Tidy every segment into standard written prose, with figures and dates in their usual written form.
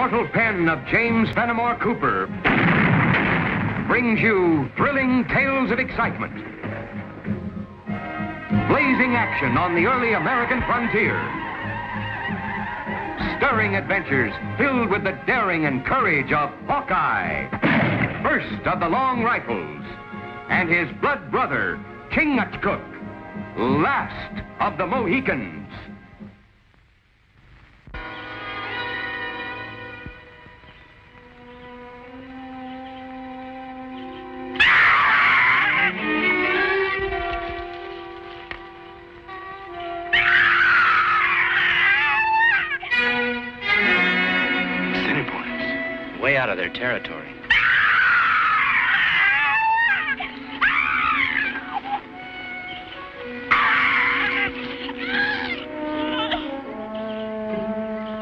immortal pen of James Fenimore Cooper brings you thrilling tales of excitement, blazing action on the early American frontier, stirring adventures filled with the daring and courage of Hawkeye, first of the Long Rifles, and his blood brother, Chingachgook, last of the Mohicans. Way out of their territory.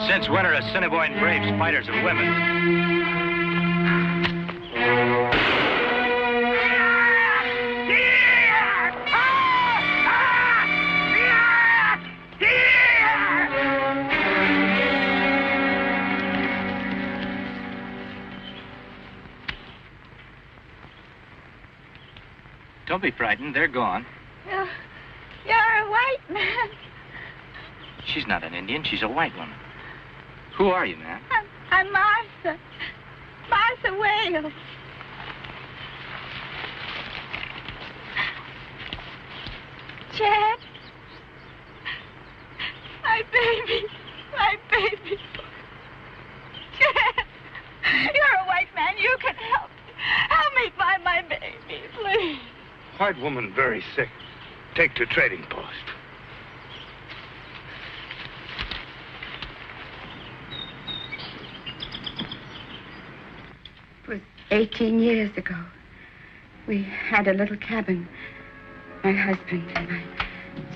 Since when are Assiniboine braves fighters of women? Don't be frightened. They're gone. You're a white man. She's not an Indian. She's a white woman. Who are you, ma'am? I'm Martha. Martha Wales. Chad. My baby. My baby. Chad. You're a white man. You can help me. Help me find my baby, please. White woman very sick. Take to trading post. It was 18 years ago. We had a little cabin. My husband and my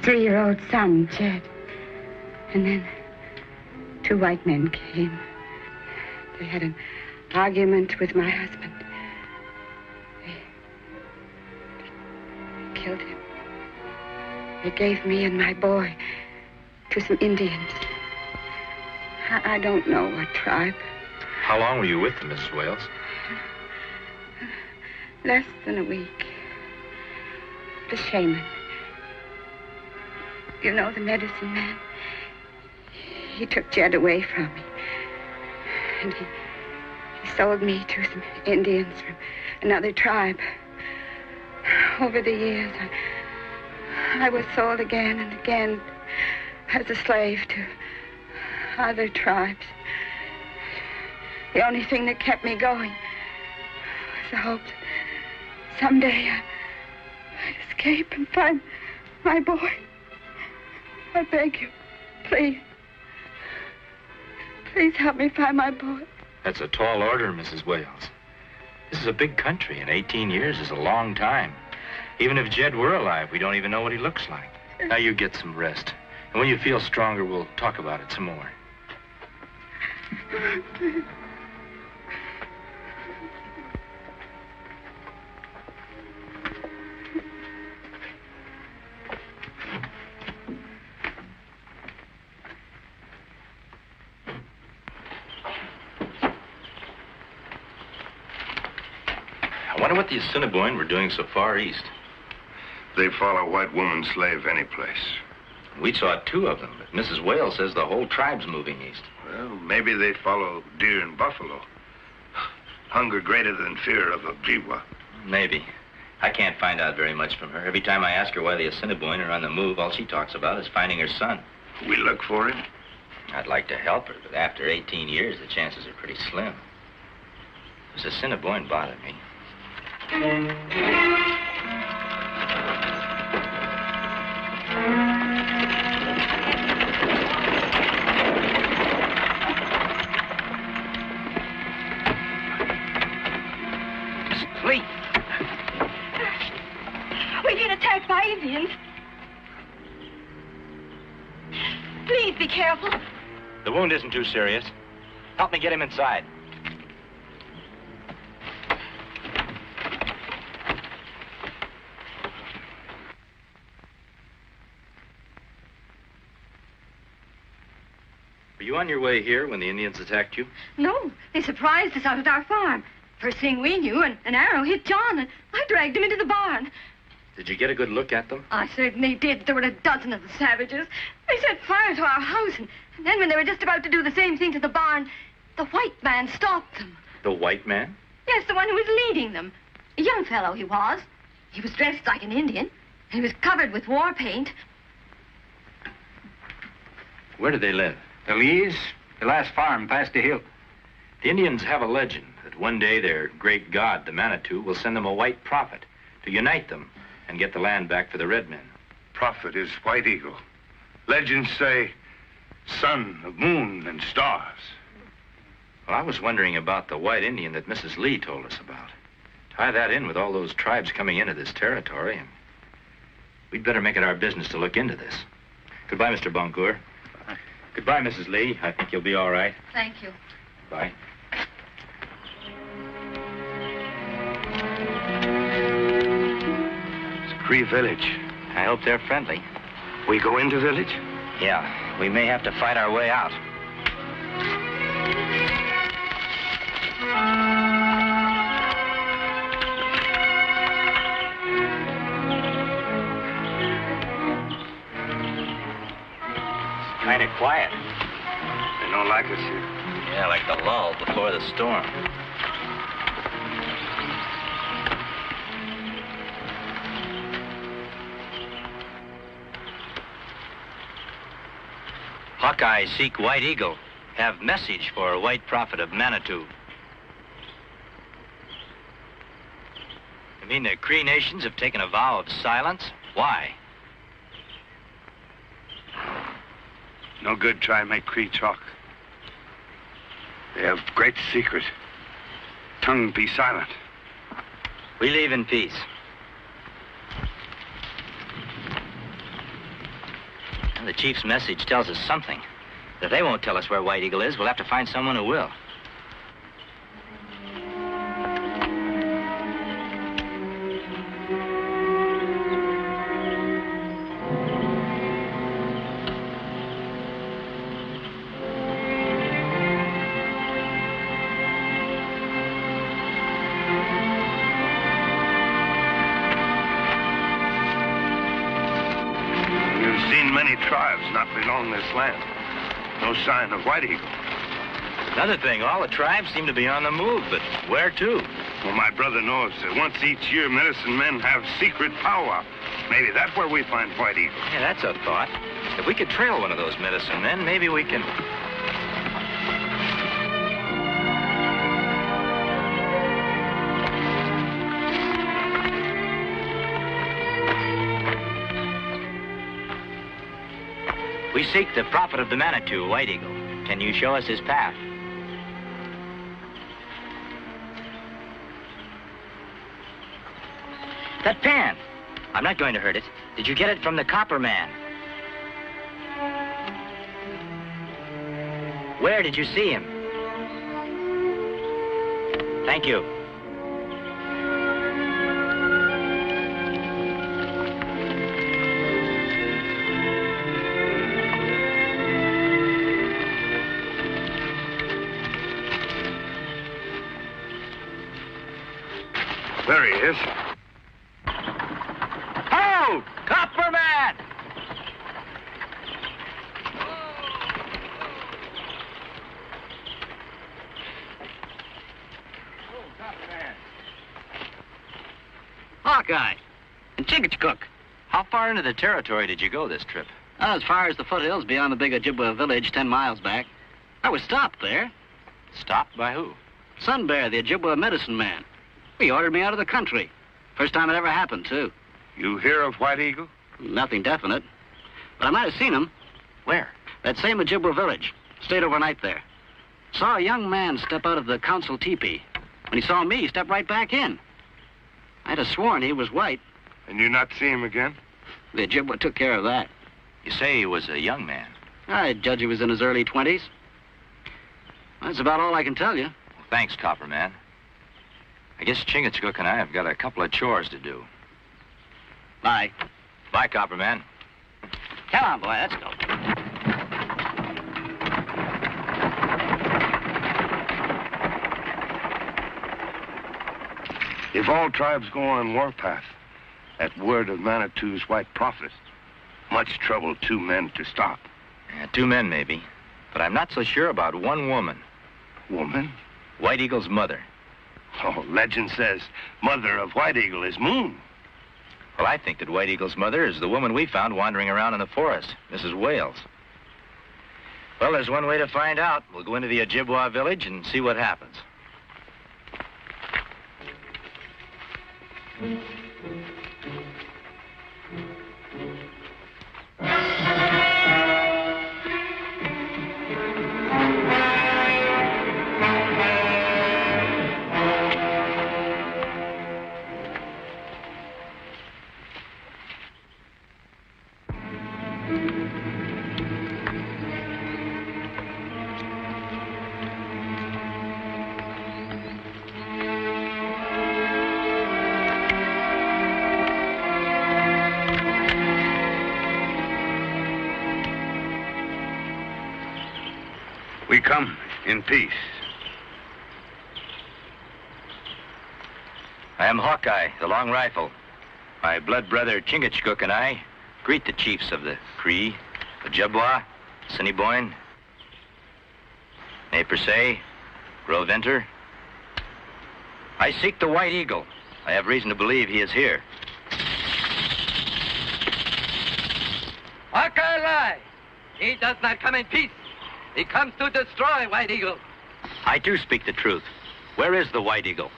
3-year-old son, Jed. And then 2 white men came. They had an argument with my husband. They killed him. They gave me and my boy to some Indians. I don't know what tribe. How long were you with them, Mrs. Wales? Less than a week. The shaman. You know the medicine man? He took Jed away from me. And he sold me to some Indians from another tribe. Over the years, I was sold again and again as a slave to other tribes. The only thing that kept me going was the hope that someday I'd escape and find my boy. I beg you, please. Please help me find my boy. That's a tall order, Mrs. Wales. This is a big country, and 18 years is a long time. Even if Jed were alive, we don't even know what he looks like. Now you get some rest. And when you feel stronger, we'll talk about it some more. I wonder what the Assiniboine were doing so far east. They follow white woman slave any place. We saw 2 of them, but Mrs. Wales says the whole tribe's moving east. Well, maybe they follow deer and buffalo. Hunger greater than fear of Ojibwa. Maybe. I can't find out very much from her. Every time I ask her why the Assiniboine are on the move, all she talks about is finding her son. We look for him? I'd like to help her, but after 18 years, the chances are pretty slim. This Assiniboine bothered me. Please. We've been attacked by Indians. Please be careful. The wound isn't too serious. Help me get him inside. Were you on your way here when the Indians attacked you? No, they surprised us out at our farm. First thing we knew, an arrow hit John, and I dragged him into the barn. Did you get a good look at them? I certainly did. There were a dozen of the savages. They set fire to our house, and then when they were just about to do the same thing to the barn, the white man stopped them. The white man? Yes, the one who was leading them. A young fellow he was. He was dressed like an Indian, and he was covered with war paint. Where do they live? The Lees, the last farm past the hill. The Indians have a legend that one day their great god, the Manitou, will send them a white prophet to unite them and get the land back for the red men. Prophet is White Eagle. Legends say son of moon and stars. Well, I was wondering about the white Indian that Mrs. Lee told us about. Tie that in with all those tribes coming into this territory, and we'd better make it our business to look into this. Goodbye, Mr. Boncourt. Goodbye, Mrs. Lee. I think you'll be all right. Thank you. Bye. It's a Cree village. I hope they're friendly. We go into village? Yeah, we may have to fight our way out. Kind of quiet. They don't like us here. Yeah, like the lull before the storm. Hawkeye seek White Eagle. Have message for White Prophet of Manitou. You mean the Cree nations have taken a vow of silence? Why? No good try and make Cree talk. They have great secret. Tongue be silent. We leave in peace. And the chief's message tells us something. If they won't tell us where White Eagle is, we'll have to find someone who will. You've seen many tribes not belong this land. No sign of White Eagle. Another thing, all the tribes seem to be on the move, but where to? Well, my brother knows that once each year medicine men have secret powwow. Maybe that's where we find White Eagle. Yeah, that's a thought. If we could trail one of those medicine men, maybe we can... We seek the prophet of the Manitou, White Eagle. Can you show us his path? That pan. I'm not going to hurt it. Did you get it from the copper man? Where did you see him? Thank you. There he is. Oh, copper man! Hawkeye and Chingachgook. How far into the territory did you go this trip? As far as the foothills beyond the big Ojibwa village 10 miles back. I was stopped there. Stopped by who? Sun Bear, the Ojibwa medicine man. He ordered me out of the country. First time it ever happened, too. You hear of White Eagle? Nothing definite. But I might have seen him. Where? That same Ojibwa village. Stayed overnight there. Saw a young man step out of the council teepee. When he saw me, he stepped right back in. I'd have sworn he was white. And you not see him again? The Ojibwa took care of that. You say he was a young man. I judge he was in his early 20s. That's about all I can tell you. Well, thanks, copper man. I guess Chingachgook and I have got a couple of chores to do. Bye. Bye, copper man. Come on, boy, let's go. If all tribes go on warpath, at word of Manitou's white prophet, much trouble 2 men to stop. Yeah, 2 men, maybe. But I'm not so sure about 1 woman. Woman? White Eagle's mother. Oh, legend says mother of White Eagle is Moon. Well, I think that White Eagle's mother is the woman we found wandering around in the forest, Mrs. Wales. Well, there's one way to find out. We'll go into the Ojibwa village and see what happens. We come in peace. I am Hawkeye, the Long Rifle. My blood brother Chingachgook and I greet the chiefs of the Cree, Ojibwa, Assiniboine, Ne Persay, Gros Ventre. I seek the White Eagle. I have reason to believe he is here. Hawkeye lie. He does not come in peace. He comes to destroy White Eagle. I do speak the truth. Where is the White Eagle?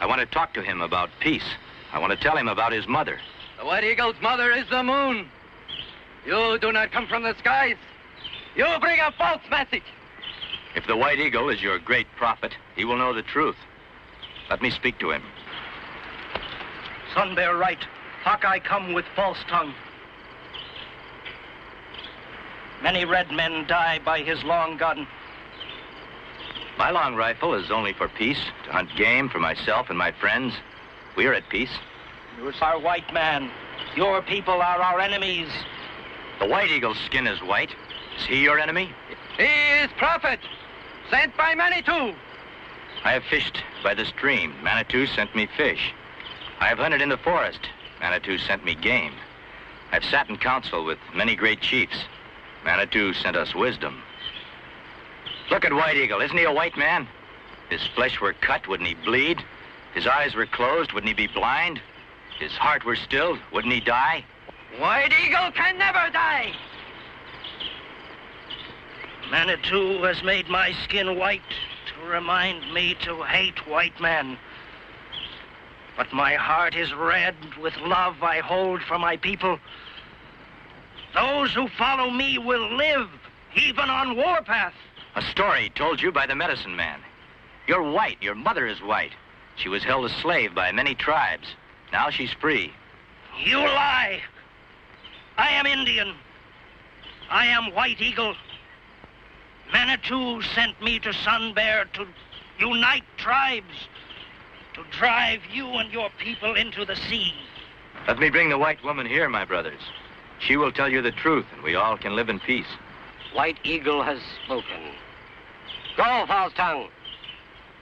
I want to talk to him about peace. I want to tell him about his mother. The White Eagle's mother is the moon. You do not come from the skies. You bring a false message. If the White Eagle is your great prophet, he will know the truth. Let me speak to him. Sun Bear right. Hawkeye come with false tongue. Many red men die by his long gun. My long rifle is only for peace, to hunt game for myself and my friends. We are at peace. You are white man. Your people are our enemies. The White Eagle's skin is white. Is he your enemy? He is prophet, sent by Manitou. I have fished by the stream. Manitou sent me fish. I have hunted in the forest. Manitou sent me game. I've sat in council with many great chiefs. Manitou sent us wisdom. Look at White Eagle. Isn't he a white man? His flesh were cut, wouldn't he bleed? His eyes were closed, wouldn't he be blind? His heart were stilled, wouldn't he die? White Eagle can never die. Manitou has made my skin white to remind me to hate white men. But my heart is red with love I hold for my people. Those who follow me will live, even on warpath. A story told you by the medicine man. You're white. Your mother is white. She was held a slave by many tribes. Now she's free. You lie. I am Indian. I am White Eagle. Manitou sent me to Sun Bear to unite tribes, to drive you and your people into the sea. Let me bring the white woman here, my brothers. She will tell you the truth, and we all can live in peace. White Eagle has spoken. Go, false tongue.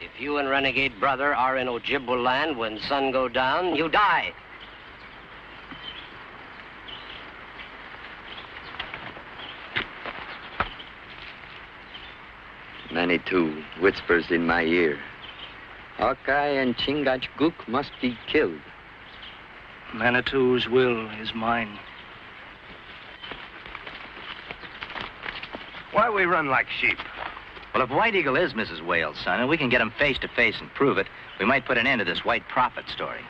If you and renegade brother are in Ojibwa land when sun go down, you die. Manitou whispers in my ear. Hawkeye and Chingachgook must be killed. Manitou's will is mine. Why we run like sheep? Well, if White Eagle is Mrs. Wales' son, and we can get him face to face and prove it, we might put an end to this white prophet story.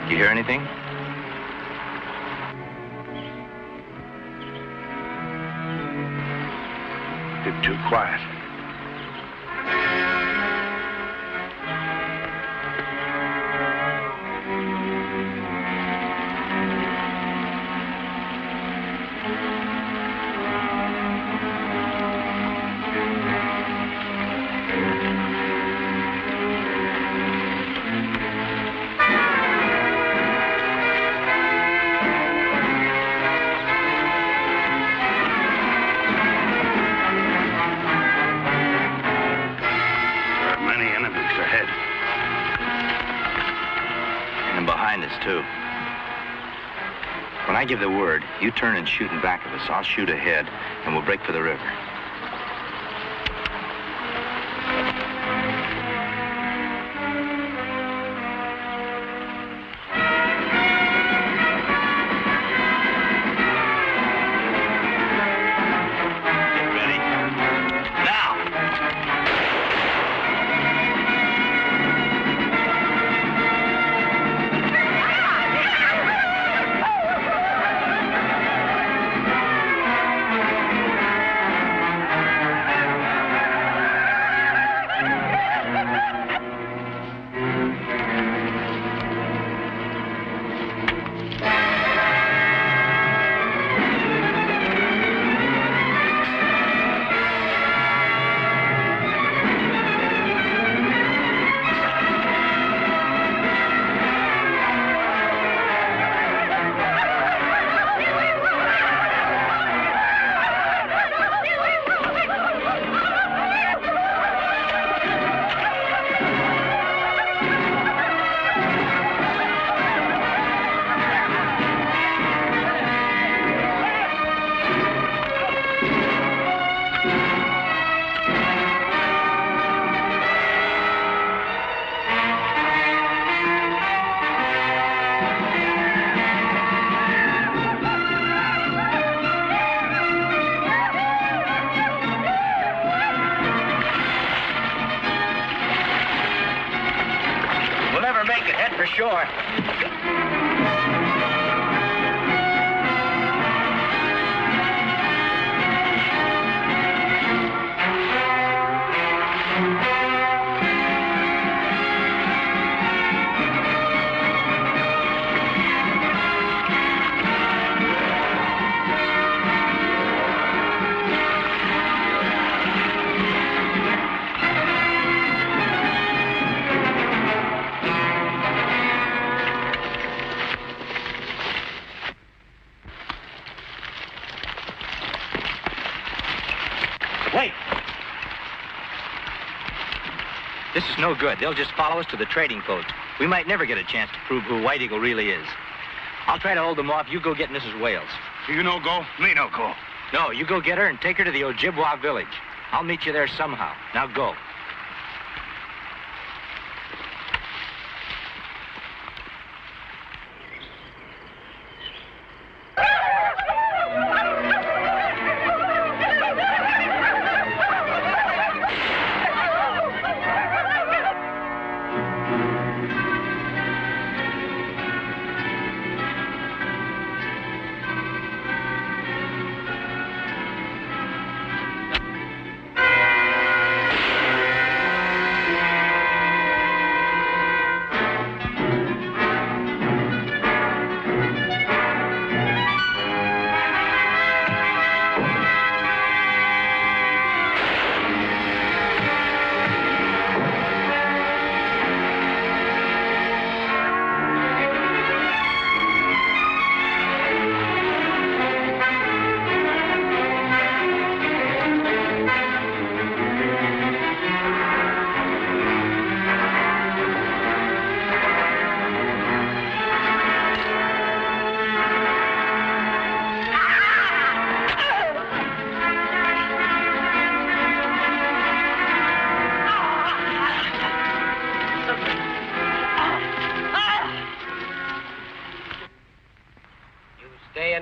You hear anything? Bit too quiet. behind us, too. When I give the word, you turn and shoot in back of us. I'll shoot ahead, and we'll break for the river. This is no good. They'll just follow us to the trading post. We might never get a chance to prove who White Eagle really is. I'll try to hold them off. You go get Mrs. Wales. You no go, me no go. No, you go get her and take her to the Ojibwa village. I'll meet you there somehow. Now go.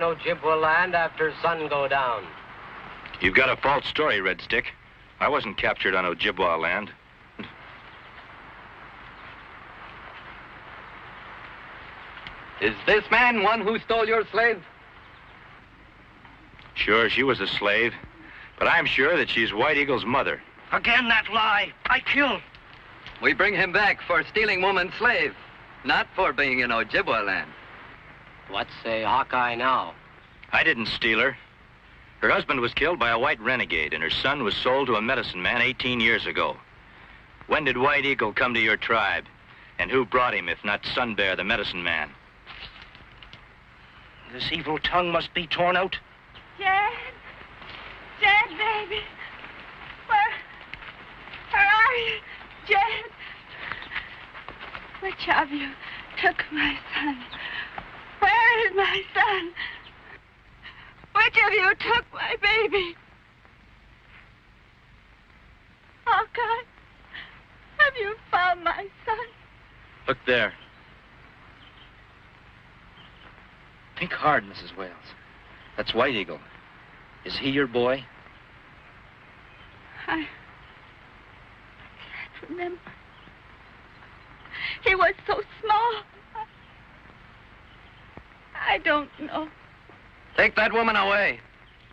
Ojibwa land after sun go down. You've got a false story, Red Stick. I wasn't captured on Ojibwa land. Is this man one who stole your slave? Sure, she was a slave, but I'm sure that she's White Eagle's mother. Again that lie. I killed. We bring him back for stealing woman's slave, not for being in Ojibwa land. What's a Hawkeye now? I didn't steal her. Her husband was killed by a white renegade, and her son was sold to a medicine man 18 years ago. When did White Eagle come to your tribe? And who brought him, if not Sun Bear, the medicine man? This evil tongue must be torn out. Jed, baby. Where are you, Jed? Which of you took my son? Where is my son? Which of you took my baby? Hawkeye, have you found my son? Look there. Think hard, Mrs. Wales. That's White Eagle. Is he your boy? I can't remember. He was so small. I don't know. Take that woman away.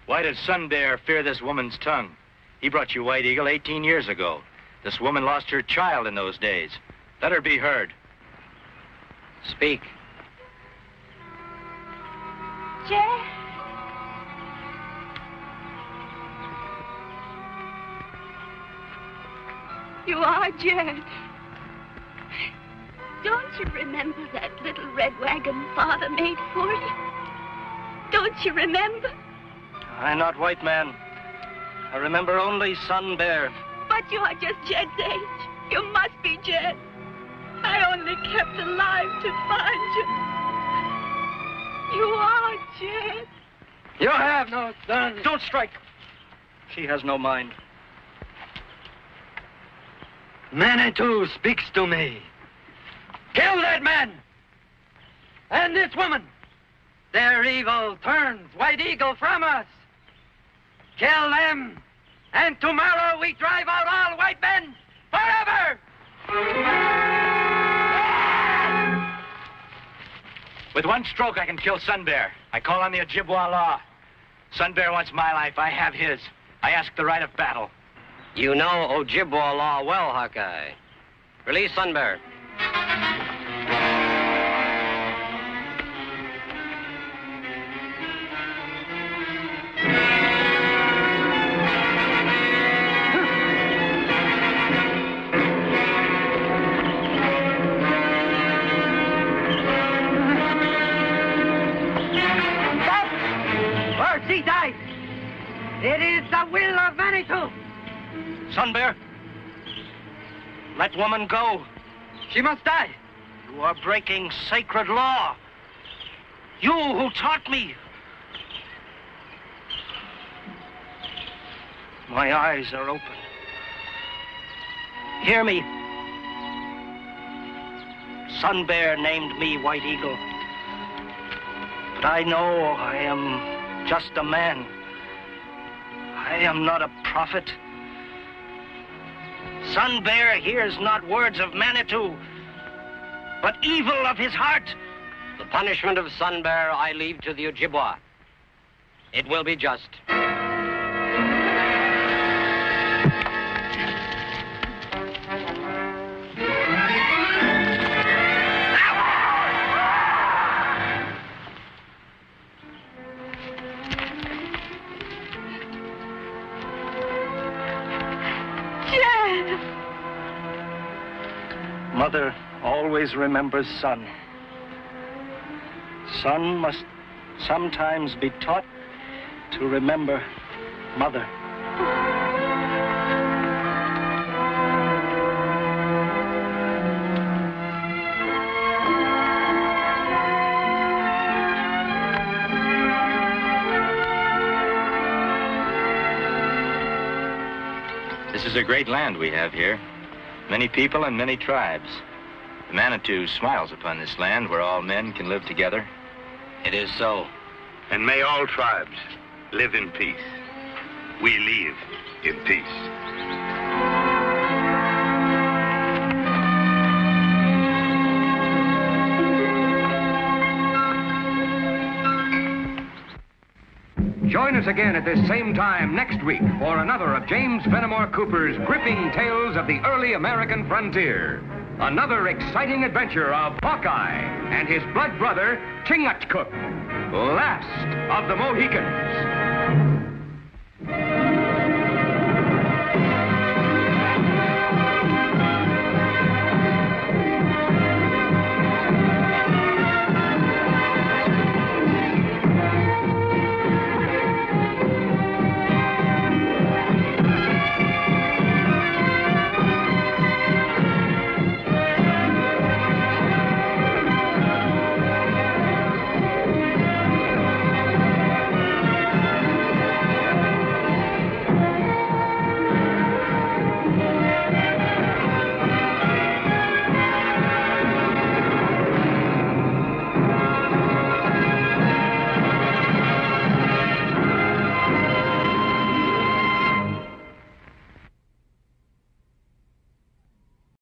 Why did Sun Bear fear this woman's tongue? He brought you White Eagle 18 years ago. This woman lost her child in those days. Let her be heard. Speak. Jed. You are Jed. Don't you remember that little red wagon Father made for you? Don't you remember? I'm not white man. I remember only Sun Bear. But you are just Jed's age. You must be Jed. I only kept alive to find you. You are Jed. You have no son. Don't strike. She has no mind. Manitou speaks to me. Kill that man! And this woman! Their evil turns White Eagle from us. Kill them, and tomorrow we drive out all white men forever! With one stroke, I can kill Sun Bear. I call on the Ojibwa law. Sun Bear wants my life. I have his. I ask the right of battle. You know Ojibwa law well, Hawkeye. Release Sun Bear. Or she dies. It is the will of Manitou. Sun Bear, let woman go. She must die. You are breaking sacred law. You who taught me. My eyes are open. Hear me. Sun Bear named me White Eagle. But I know I am just a man. I am not a prophet. Sun Bear hears not words of Manitou, but evil of his heart. The punishment of Sun Bear I leave to the Ojibwa. It will be just. Mother always remembers son. Son must sometimes be taught to remember mother. This is a great land we have here. Many people and many tribes. The Manitou smiles upon this land where all men can live together. It is so. And may all tribes live in peace. We live in peace. Join us again at this same time next week for another of James Fenimore Cooper's gripping tales of the early American frontier. Another exciting adventure of Hawkeye and his blood brother, Chingachgook, last of the Mohicans.